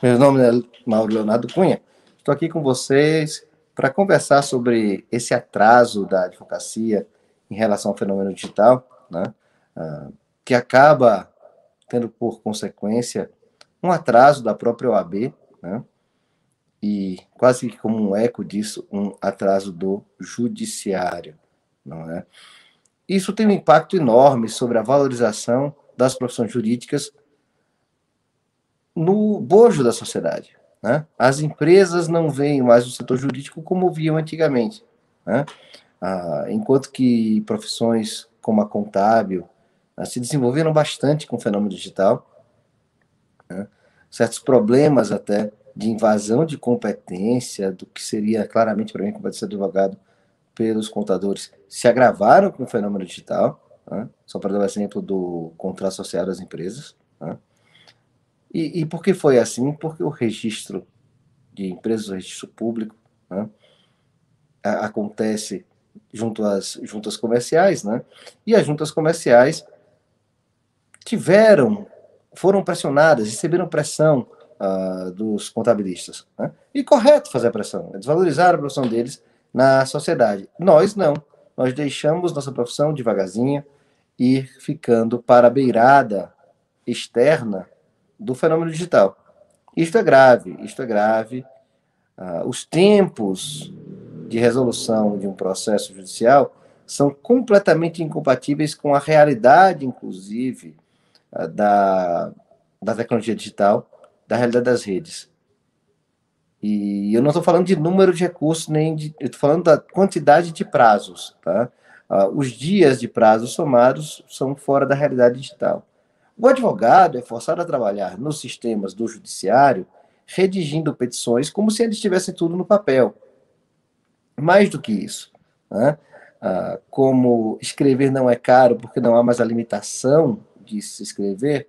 Meu nome é Mauro Leonardo Cunha. Estou aqui com vocês para conversar sobre esse atraso da advocacia em relação ao fenômeno digital, né? Que acaba tendo por consequência um atraso da própria OAB, né? E quase que como um eco disso, um atraso do judiciário, não é? Isso tem um impacto enorme sobre a valorização das profissões jurídicas no bojo da sociedade. Né? As empresas não veem mais o setor jurídico como viam antigamente. Né? Enquanto que profissões como a contábil se desenvolveram bastante com o fenômeno digital, né? Certos problemas até de invasão de competência, do que seria claramente para mim competência do advogado pelos contadores, se agravaram com o fenômeno digital, né? Só para dar o exemplo do contrato social das empresas. Né? E por que foi assim? Porque o registro de empresas, o registro público, né, acontece junto às juntas comerciais, né? E as juntas comerciais foram pressionadas, receberam pressão dos contabilistas. Né? E correto fazer a pressão, desvalorizar a profissão deles na sociedade. Nós não. Nós deixamos nossa profissão devagarzinho ir ficando para a beirada externa do fenômeno digital. Isto é grave, isto é grave. Os tempos de resolução de um processo judicial são completamente incompatíveis com a realidade, inclusive, da tecnologia digital, da realidade das redes. E eu não estou falando de número de recursos, eu estou falando da quantidade de prazos. Tá? Os dias de prazos somados são fora da realidade digital. O advogado é forçado a trabalhar nos sistemas do judiciário, redigindo petições como se eles tivessem tudo no papel. Mais do que isso, né? Como escrever não é caro porque não há mais a limitação de se escrever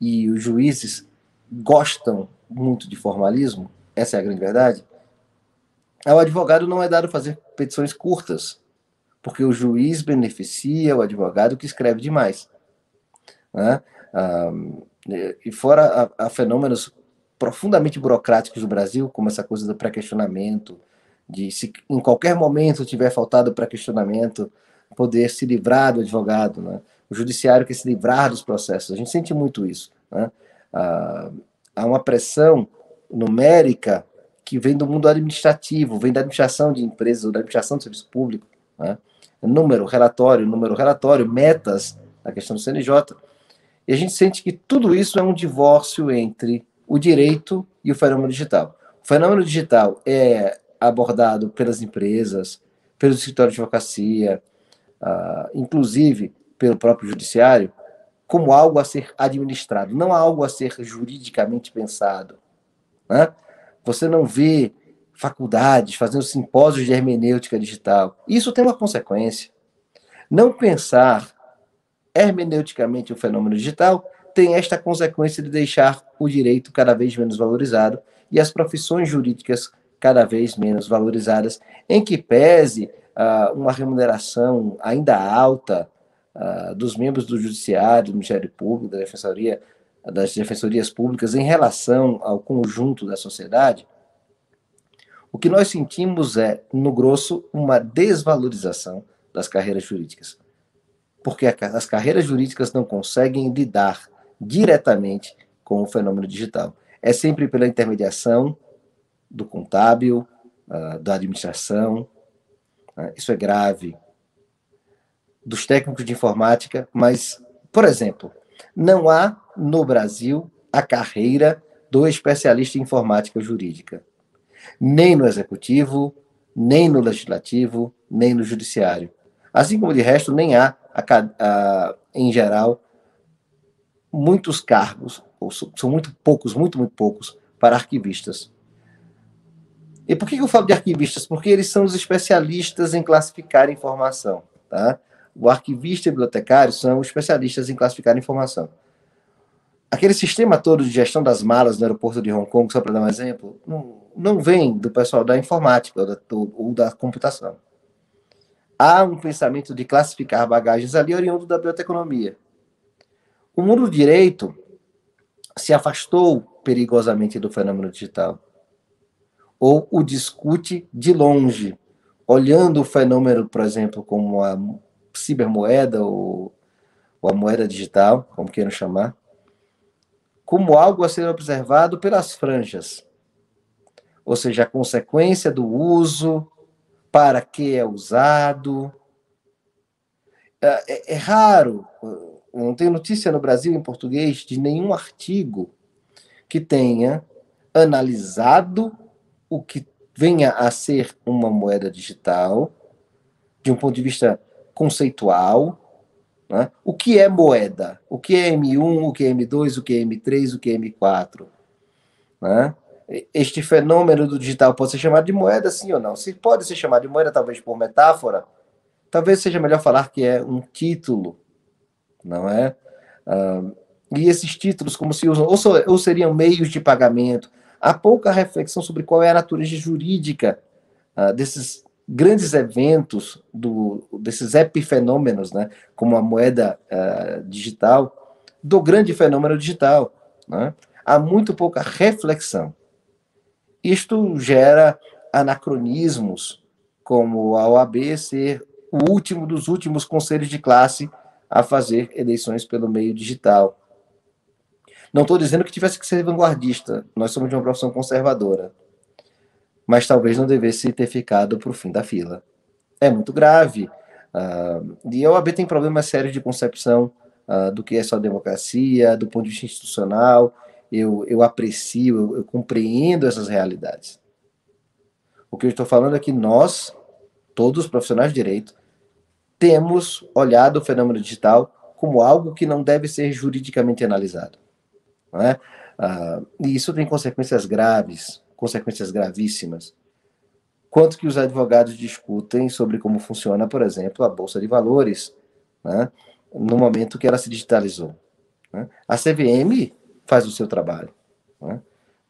e os juízes gostam muito de formalismo, essa é a grande verdade, ao advogado não é dado fazer petições curtas, porque o juiz beneficia o advogado que escreve demais. Né? E fora a fenômenos profundamente burocráticos do Brasil, como essa coisa do pré-questionamento, de se em qualquer momento tiver faltado pré-questionamento, poder se livrar do advogado, né? O judiciário quer se livrar dos processos, a gente sente muito isso. Né? Há uma pressão numérica que vem do mundo administrativo, vem da administração de empresas ou da administração do serviço público. Né? Número, relatório, metas, na questão do CNJ. E a gente sente que tudo isso é um divórcio entre o direito e o fenômeno digital. O fenômeno digital é abordado pelas empresas, pelos escritórios de advocacia, inclusive pelo próprio judiciário, como algo a ser administrado, não algo a ser juridicamente pensado. Né? Você não vê faculdades fazendo simpósios de hermenêutica digital. Isso tem uma consequência. Não pensar hermeneuticamente o fenômeno digital tem esta consequência de deixar o direito cada vez menos valorizado e as profissões jurídicas cada vez menos valorizadas, em que pese uma remuneração ainda alta dos membros do Judiciário, do Ministério Público, da Defensoria, das defensorias públicas em relação ao conjunto da sociedade. O que nós sentimos é, no grosso, uma desvalorização das carreiras jurídicas. Porque as carreiras jurídicas não conseguem lidar diretamente com o fenômeno digital. É sempre pela intermediação do contábil, da administração, isso é grave, dos técnicos de informática, mas, por exemplo, não há no Brasil a carreira do especialista em informática jurídica, nem no executivo, nem no legislativo, nem no judiciário. Assim como de resto, nem há, em geral, muitos cargos, ou são muito poucos, para arquivistas. E por que eu falo de arquivistas? Porque eles são os especialistas em classificar informação. Tá? O arquivista e o bibliotecário são especialistas em classificar informação. Aquele sistema todo de gestão das malas no aeroporto de Hong Kong, só para dar um exemplo, não vem do pessoal da informática ou da computação. Há um pensamento de classificar bagagens ali oriundo da biblioteconomia. O mundo do direito se afastou perigosamente do fenômeno digital, ou o discute de longe, olhando o fenômeno, por exemplo, como a cibermoeda ou a moeda digital, como queiram chamar, como algo a ser observado pelas franjas, ou seja, a consequência do uso, para que é usado. É raro, não tem notícia no Brasil em português de nenhum artigo que tenha analisado o que venha a ser uma moeda digital, de um ponto de vista conceitual, né? O que é moeda? O que é M1, o que é M2, o que é M3, o que é M4? Né? Este fenômeno do digital pode ser chamado de moeda, sim ou não? Se pode ser chamado de moeda, talvez por metáfora, talvez seja melhor falar que é um título, não é? E esses títulos, como se usam, ou seriam meios de pagamento. Há pouca reflexão sobre qual é a natureza jurídica desses grandes eventos, desses epifenômenos, né, como a moeda digital, do grande fenômeno digital. Né? Há muito pouca reflexão. Isto gera anacronismos, como a OAB ser o último dos últimos conselhos de classe a fazer eleições pelo meio digital. Não estou dizendo que tivesse que ser vanguardista, nós somos de uma profissão conservadora, mas talvez não devesse ter ficado para o fim da fila. É muito grave. E a OAB tem problemas sérios de concepção do que é só democracia, do ponto de vista institucional. Eu aprecio, eu compreendo essas realidades. O que eu estou falando é que nós, todos os profissionais de direito, temos olhado o fenômeno digital como algo que não deve ser juridicamente analisado. Não é? E isso tem consequências graves, consequências gravíssimas. Quanto que os advogados discutem sobre como funciona, por exemplo, a Bolsa de Valores, né, no momento que ela se digitalizou. Né? A CVM faz o seu trabalho, né?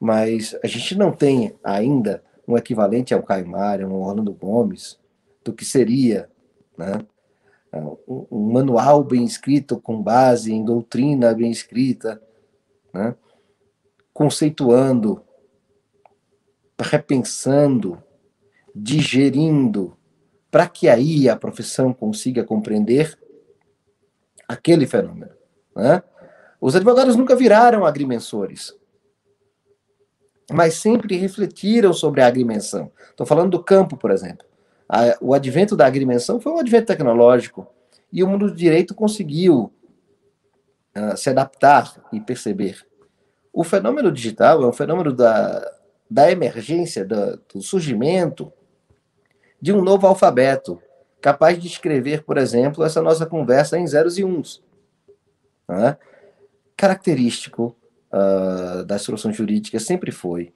Mas a gente não tem ainda um equivalente ao Caio Mário, um Orlando Gomes, do que seria, né, um manual bem escrito com base em doutrina bem escrita, né, conceituando, repensando, digerindo, para que aí a profissão consiga compreender aquele fenômeno. Né? Os advogados nunca viraram agrimensores, mas sempre refletiram sobre a agrimensão. Estou falando do campo, por exemplo. O advento da agrimensão foi um advento tecnológico, e o mundo do direito conseguiu se adaptar e perceber. O fenômeno digital é um fenômeno da emergência, do surgimento de um novo alfabeto, capaz de escrever, por exemplo, essa nossa conversa em zeros e uns. Né? Característico das soluções jurídicas sempre foi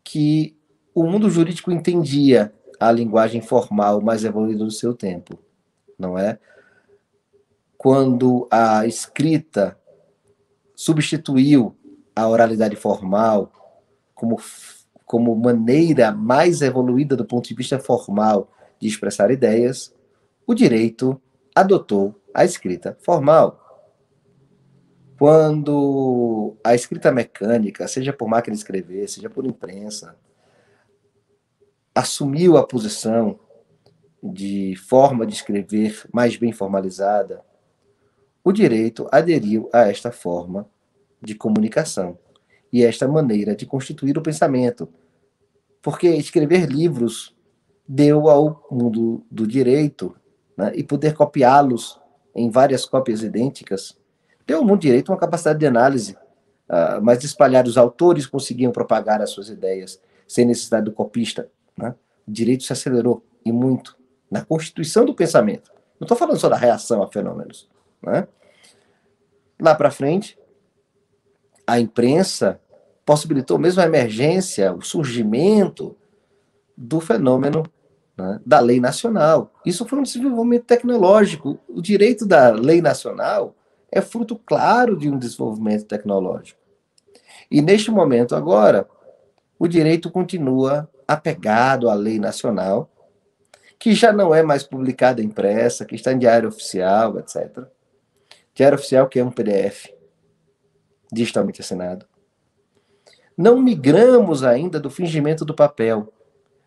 que o mundo jurídico entendia a linguagem formal mais evoluída do seu tempo, não é? Quando a escrita substituiu a oralidade formal como maneira mais evoluída do ponto de vista formal de expressar ideias, o direito adotou a escrita formal. Quando a escrita mecânica, seja por máquina de escrever, seja por imprensa, assumiu a posição de forma de escrever mais bem formalizada, o direito aderiu a esta forma de comunicação e esta maneira de constituir o pensamento. Porque escrever livros deu ao mundo do direito, né, e poder copiá-los em várias cópias idênticas, deu ao mundo do direito uma capacidade de análise mais espalhada. Os autores conseguiam propagar as suas ideias sem necessidade do copista. Né? O direito se acelerou, e muito, na constituição do pensamento. Não estou falando só da reação a fenômenos. Né? Lá para frente, a imprensa possibilitou mesmo a emergência, o surgimento do fenômeno, né, da lei nacional. Isso foi um desenvolvimento tecnológico. O direito da lei nacional é fruto claro de um desenvolvimento tecnológico. E neste momento agora, o direito continua apegado à lei nacional, que já não é mais publicada impressa, que está em diário oficial, etc. Diário oficial que é um PDF digitalmente assinado. Não migramos ainda do fingimento do papel.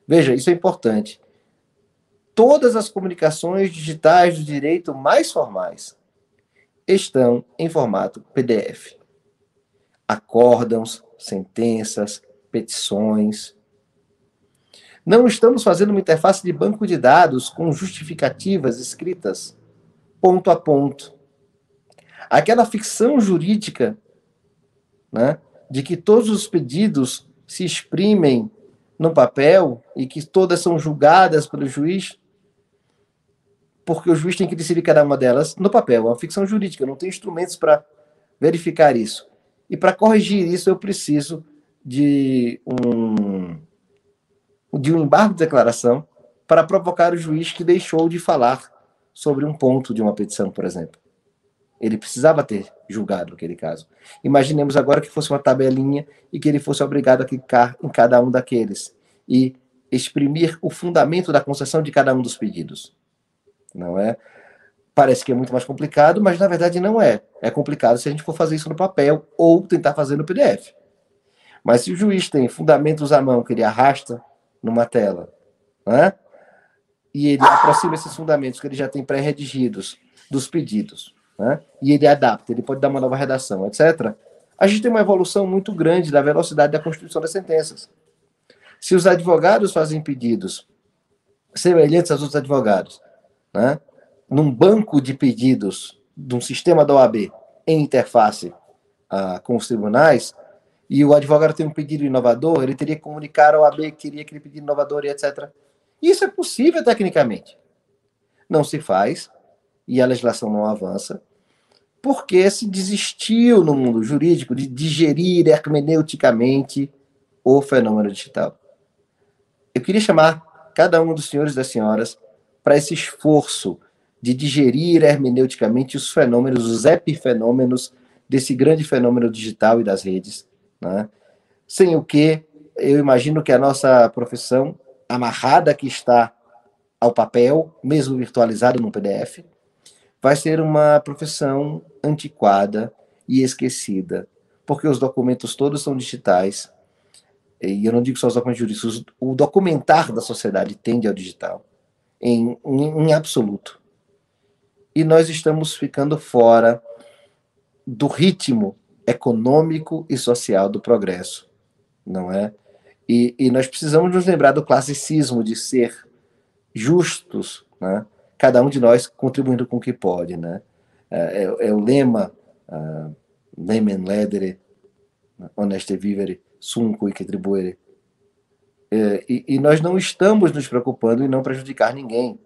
Veja, isso é importante. Todas as comunicações digitais do direito mais formais estão em formato PDF. Acórdãos, sentenças, petições. Não estamos fazendo uma interface de banco de dados com justificativas escritas ponto a ponto. Aquela ficção jurídica, né, de que todos os pedidos se exprimem no papel e que todas são julgadas pelo juiz, porque o juiz tem que decidir cada uma delas no papel. É uma ficção jurídica, eu não tenho instrumentos para verificar isso. E para corrigir isso, eu preciso de um embargo de declaração para provocar o juiz que deixou de falar sobre um ponto de uma petição, por exemplo. Ele precisava ter julgado aquele caso. Imaginemos agora que fosse uma tabelinha e que ele fosse obrigado a clicar em cada um daqueles e exprimir o fundamento da concessão de cada um dos pedidos. Não é? Parece que é muito mais complicado, mas na verdade não é. É complicado se a gente for fazer isso no papel ou tentar fazer no PDF. Mas se o juiz tem fundamentos à mão que ele arrasta numa tela, né? E ele aproxima esses fundamentos que ele já tem pré-redigidos dos pedidos, né? E ele adapta, ele pode dar uma nova redação, etc. A gente tem uma evolução muito grande da velocidade da constituição das sentenças. Se os advogados fazem pedidos semelhantes aos outros advogados, né, num banco de pedidos de um sistema da OAB em interface com os tribunais, e o advogado tem um pedido inovador, ele teria que comunicar ao OAB que queria aquele pedido inovador e etc. Isso é possível tecnicamente. Não se faz, e a legislação não avança, porque se desistiu no mundo jurídico de digerir hermeneuticamente o fenômeno digital. Eu queria chamar cada um dos senhores e das senhoras para esse esforço de digerir hermeneuticamente os fenômenos, os epifenômenos desse grande fenômeno digital e das redes, né? Sem o que, eu imagino que a nossa profissão, amarrada que está ao papel, mesmo virtualizado no PDF, vai ser uma profissão antiquada e esquecida, porque os documentos todos são digitais, e eu não digo só os documentos jurídicos, o documentar da sociedade tende ao digital, em absoluto. E nós estamos ficando fora do ritmo econômico e social do progresso, não é? E nós precisamos nos lembrar do classicismo de ser justos, né? Cada um de nós contribuindo com o que pode, né? É o lema Lemen Ledere, Honeste Vivere, Sum Cui Contribuere. E nós não estamos nos preocupando em não prejudicar ninguém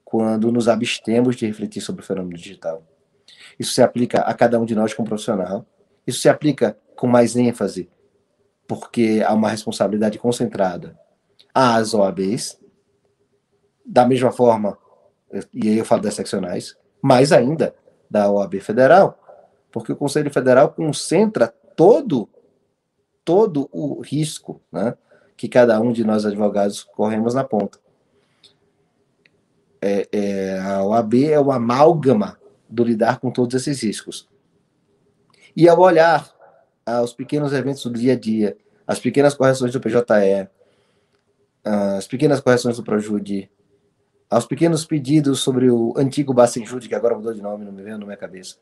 quando nos abstemos de refletir sobre o fenômeno digital. Isso se aplica a cada um de nós como profissional, isso se aplica com mais ênfase, porque há uma responsabilidade concentrada às OABs, da mesma forma, e aí eu falo das seccionais, mais ainda da OAB Federal, porque o Conselho Federal concentra todo o risco, né, que cada um de nós advogados corremos na ponta. A OAB é o amálgama do lidar com todos esses riscos. E ao olhar aos pequenos eventos do dia a dia, as pequenas correções do PJE, as pequenas correções do Projude, aos pequenos pedidos sobre o antigo Bacenjude, que agora mudou de nome, não me veio na minha cabeça.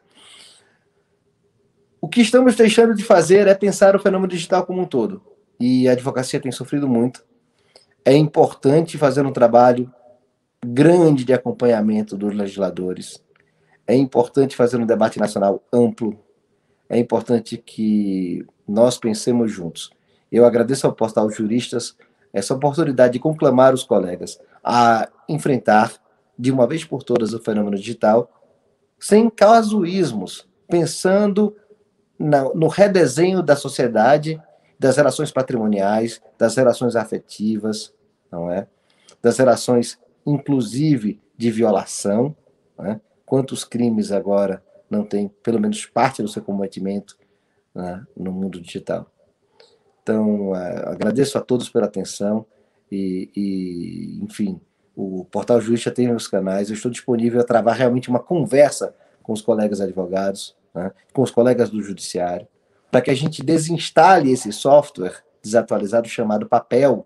O que estamos deixando de fazer é pensar o fenômeno digital como um todo. E a advocacia tem sofrido muito. É importante fazer um trabalho grande de acompanhamento dos legisladores. É importante fazer um debate nacional amplo. É importante que nós pensemos juntos. Eu agradeço ao Portal Juristas essa oportunidade de conclamar os colegas a enfrentar, de uma vez por todas, o fenômeno digital, sem casuísmos, pensando no redesenho da sociedade, das relações patrimoniais, das relações afetivas, não é? Das relações, inclusive, de violação, não é? Quantos crimes agora não têm, pelo menos, parte do seu cometimento, né, no mundo digital? Então, agradeço a todos pela atenção enfim, o Portal Jurídico já tem os canais, eu estou disponível a travar realmente uma conversa com os colegas advogados, né, com os colegas do judiciário, para que a gente desinstale esse software desatualizado chamado papel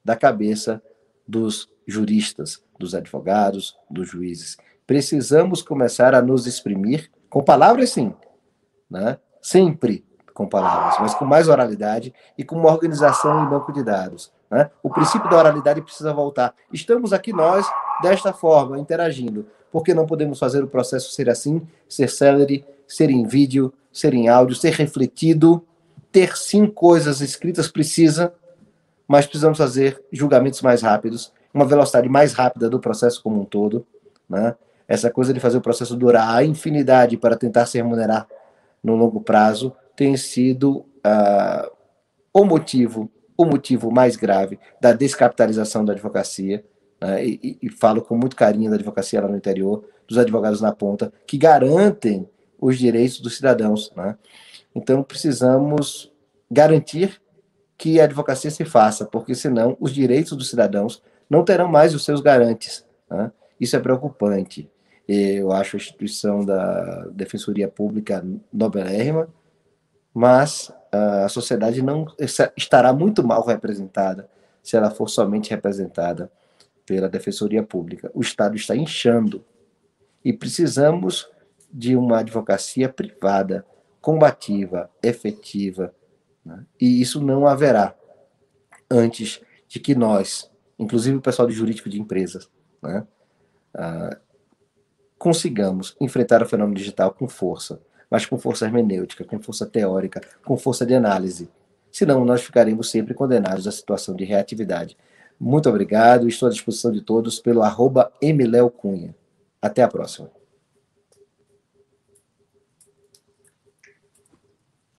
da cabeça dos juristas, dos advogados, dos juízes. Precisamos começar a nos exprimir com palavras, sim, né? Sempre com palavras, mas com mais oralidade e com uma organização em banco de dados. Né? O princípio da oralidade precisa voltar. Estamos aqui nós, desta forma, interagindo. Por que não podemos fazer o processo ser assim, ser célere, ser em vídeo, ser em áudio, ser refletido, ter sim coisas escritas precisa, mas precisamos fazer julgamentos mais rápidos, uma velocidade mais rápida do processo como um todo, né? Essa coisa de fazer o processo durar a infinidade para tentar se remunerar no longo prazo tem sido o motivo mais grave da descapitalização da advocacia, né? E falo com muito carinho da advocacia lá no interior, dos advogados na ponta, que garantem os direitos dos cidadãos, né? Então precisamos garantir que a advocacia se faça, porque senão os direitos dos cidadãos não terão mais os seus garantes, né? Isso é preocupante. Eu acho a instituição da Defensoria Pública nobelérrima, mas a sociedade não estará muito mal representada se ela for somente representada pela Defensoria Pública. O Estado está inchando e precisamos de uma advocacia privada, combativa, efetiva, né? E isso não haverá antes de que nós, inclusive o pessoal de jurídico de empresas, né, consigamos enfrentar o fenômeno digital com força, mas com força hermenêutica, com força teórica, com força de análise. Senão, nós ficaremos sempre condenados à situação de reatividade. Muito obrigado, estou à disposição de todos pelo @mleocunha. Até a próxima.